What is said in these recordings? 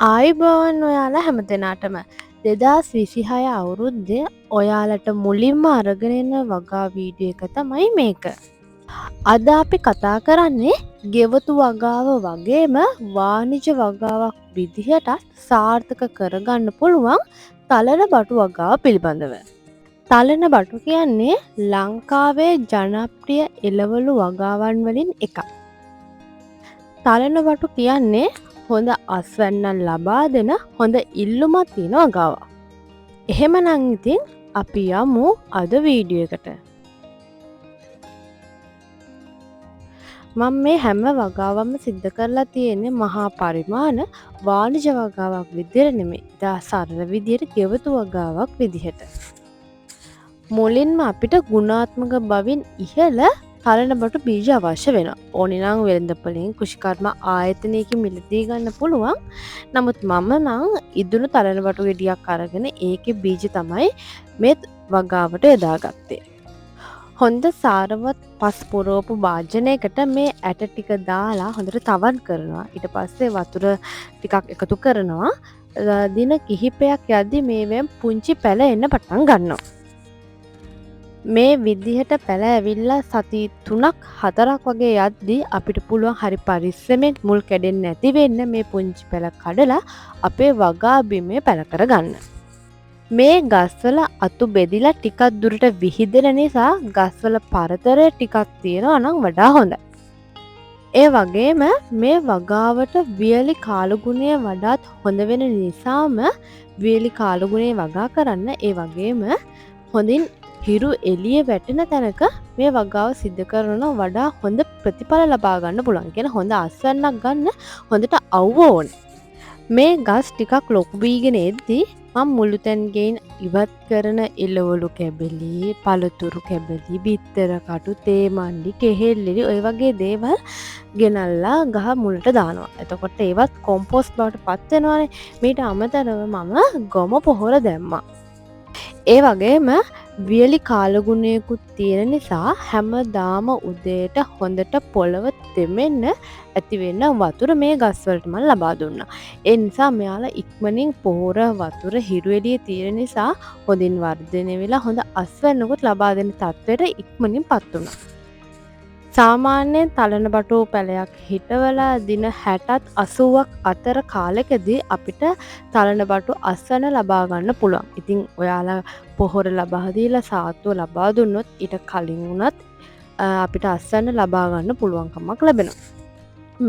ආයුබෝවන් ඔයාලා හැම දෙනාටම 2026 අවුරුද්දේ ඔයාලට මුලින්ම අරගෙන එන වගා වීඩියෝ එක තමයි මේක. අද අපි කතා කරන්නේ ගෙවතු වගාව වගේම වාණිජ වගාවක් විදිහටත් සාර්ථක කරගන්න පුළුවන් තලන බටු වගාව පිළිබඳව. තලන බටු කියන්නේ ලංකාවේ ජනප්‍රිය එළවලු වගාවන් වලින් එකක්. තලන බටු කියන්නේ හොඳ අස්වැන්නන් ලබා දෙන හොඳ ඉල්ලුමක් තියෙන වගාවක්. එහෙමනම් ඉතින් අපි යමු අද වීඩියෝ එකට. මම මේ හැම වගාවක්ම සිද්ධ කරලා තියෙන්නේ මහා පරිමාණ වාණිජ වගාවක් විදිහට නෙමෙයි. ඉතා සරල විදිහට ගෙවතු වගාවක් විදිහට. මුලින්ම අපිට ගුණාත්මක බවින් ඉහළ තලන බටු බීජ අවශ්‍ය වෙනවා. ඕනි නම් වෙළඳපොලෙන් කෘෂිකර්ම ආයතනයකින් මිලදී ගන්න පුළුවන්. නමුත් මම නම් ඉදුණු තලන බටු ගෙඩියක් අරගෙන ඒකේ බීජ තමයි මේ වගාවට යොදාගත්තේ. හොඳ සාරවත් පස් පුරවපු භාජනයකට මේ ඇට ටික දාලා හොඳට තවන් කරනවා. ඊට පස්සේ වතුර ටිකක් එකතු කරනවා. දින කිහිපයක් යද්දි මේවෙන් පුංචි පැල එන්න පටන් ගන්නවා. මේ විදිහට පැල ඇවිල්ලා සති 3-4ක් වගේ යද්දී අපිට පුළුවන් හරි පරිස්සමෙන් මුල් කැඩෙන්නේ නැති වෙන්න මේ පුංචි පැල කඩලා අපේ වගා බිමේ පැල කරගන්න. මේ ගස්වල අතු බෙදිලා ටිකක් දුරට විහිදෙන නිසා ගස්වල පරතරය ටිකක් තියෙනවා නම් වඩා හොඳයි. ඒ වගේම මේ වගාවට වියලි කාලගුණය වඩාත් හොඳ වෙන නිසාම වියලි කාලගුණය වගා කරන්න ඒ වගේම හොඳින් හිරු එළිය වැටෙන තැනක මේ වගාව සිද්ධ කරන වඩා හොඳ ප්‍රතිඵල ලබා ගන්න පුළුවන්. කියන හොඳ අස්වැන්නක් ගන්න හොඳට අවුව ඕනේ. මේ ගස් ටිකක් ලොකු වීගෙන එද්දී මම මුළු තැන්ගෙන් ඉවත් කරන එළවලු කැබලි, පළතුරු කැබලි, බිත්තර කටු, තේ මණ්ඩි, කෙහෙල්ලි ඔය වගේ දේවල් ගෙනල්ලා ගහ මුලට දානවා. එතකොට ඒවත් කොම්පෝස්ට් බවට පත් වෙනවානේ. මීට අමතරව මම ගොම පොහොර දැම්මා. ඒ වගේම වියලි කාලගුණයකුත් තියෙන නිසා හැමදාම උදේට හොඳට පොළව තෙමෙන්න ඇතිවෙන්න වතුර මේ ගස්වලට මම ලබා දුන්නා. ඒ නිසා මෙයාලා ඉක්මනින් පොහොර වතුර හිරු එළිය තියෙන නිසා හොඳින් වර්ධනය වෙලා හොඳ අස්වැන්නකුත් ලබා දෙන තත්ත්වයට ඉක්මනින් පත් වුණා. සාමාන්‍යයෙන් තලන බටු පැලයක් හිටවලා දින 60-80ක් අතර කාලෙකදී අපිට තලන බටු අස්වැන්න ලබා ගන්න පුළුවන්. ඉතින් ඔයාලා පොහොර ලබා දීලා සාත්තුව ලබා දුන්නොත් ඊට කලින් වුණත් අපිට අස්වැන්න ලබා ගන්න පුළුවන්කමක් ලැබෙනවා.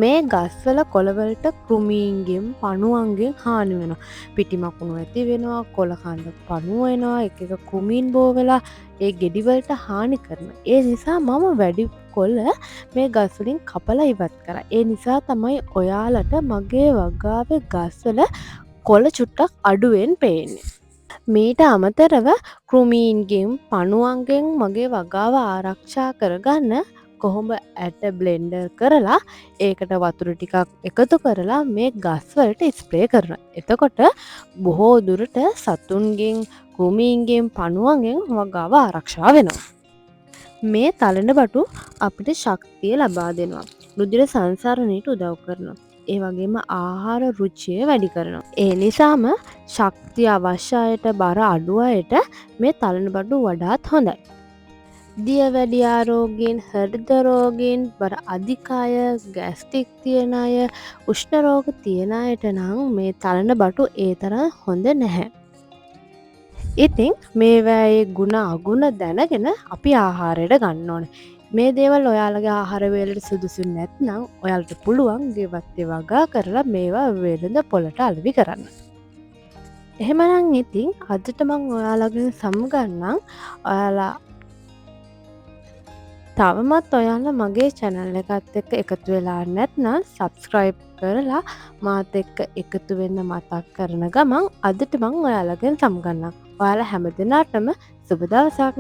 මේ ගස්වල කොළවලට කෘමීන්ගෙන් පණුවන්ගෙන් හානි වෙනවා. පිටි මකුණු ඇති වෙනවා, කොළ කඳ පණුව වෙනවා, එක කෘමීන් බෝ වෙලා ඒ ගෙඩි වලට හානි කරනවා. ඒ නිසා මම වැඩි කොළ මේ ගස් වලින් කපලා ඉවත් කරා. ඒ නිසා තමයි ඔයාලට මගේ වගාවේ ගස්වල කොළ චුට්ටක් අඩුවෙන් පේන්නේ. මීට අමතරව කෘමීන්ගෙන් පණුවන්ගෙන් මගේ වගාව ආරක්ෂා කරගන්න කොහොඹ ඇට බ්ලෙන්ඩර් කරලා ඒකට වතුර ටිකක් එකතු කරලා මේ ගස්වලට ස්ප්‍රේ කරනවා. එතකොට බොහෝ දුරට සතුන්ගෙන් කෘමීන්ගෙන් පණුවන්ගෙන් වගාව ආරක්ෂා වෙනවා. මේ තලන බටු අපිට ශක්තිය ලබා දෙනවා. රුධිර සංසරණයට උදව් කරනවා. ඒ වගේම ආහාර රුචිය වැඩි කරනවා. ඒ නිසාම ශක්තිය අවශ්‍ය අයට බර අඩු අයට මේ තලන බටු වඩාත් හොඳයි. දියවැඩි ආරෝගයෙන්, හෘද රෝගයෙන්, බර අධික අය, ගෑස්ට්‍රික් තියෙන අය, උෂ්ණ රෝග තියෙන අයට නම් මේ තලන බටු ඒ තරම් හොඳ නැහැ. ඉතින් මේවායේ ගුණ අගුණ දැනගෙන අපි ආහාරයට ගන්න ඕනේ. මේ දේවල් ඔයාලගේ ආහාර වේලට සුදුසු නැත්නම් ඔයාලට පුළුවන් ගෙවත්තේ වගා කරලා මේවා වෙළඳ පොළට අලෙවි කරන්න. එහෙමනම් ඉතින් අදට මම ඔයාලගෙන් සමුගන්නම්. ඔයාලා තවමත් ඔයාලා මගේ channel එකත් එක්ක එකතු වෙලා නැත්නම් subscribe කරලා මාත් එක්ක එකතු වෙන්න මතක් කරන ගමන් අදට මම ඔයාලගෙන් සමුගන්නම්. ඔයාලා හැමදෙනාටම සුබ දවසක්.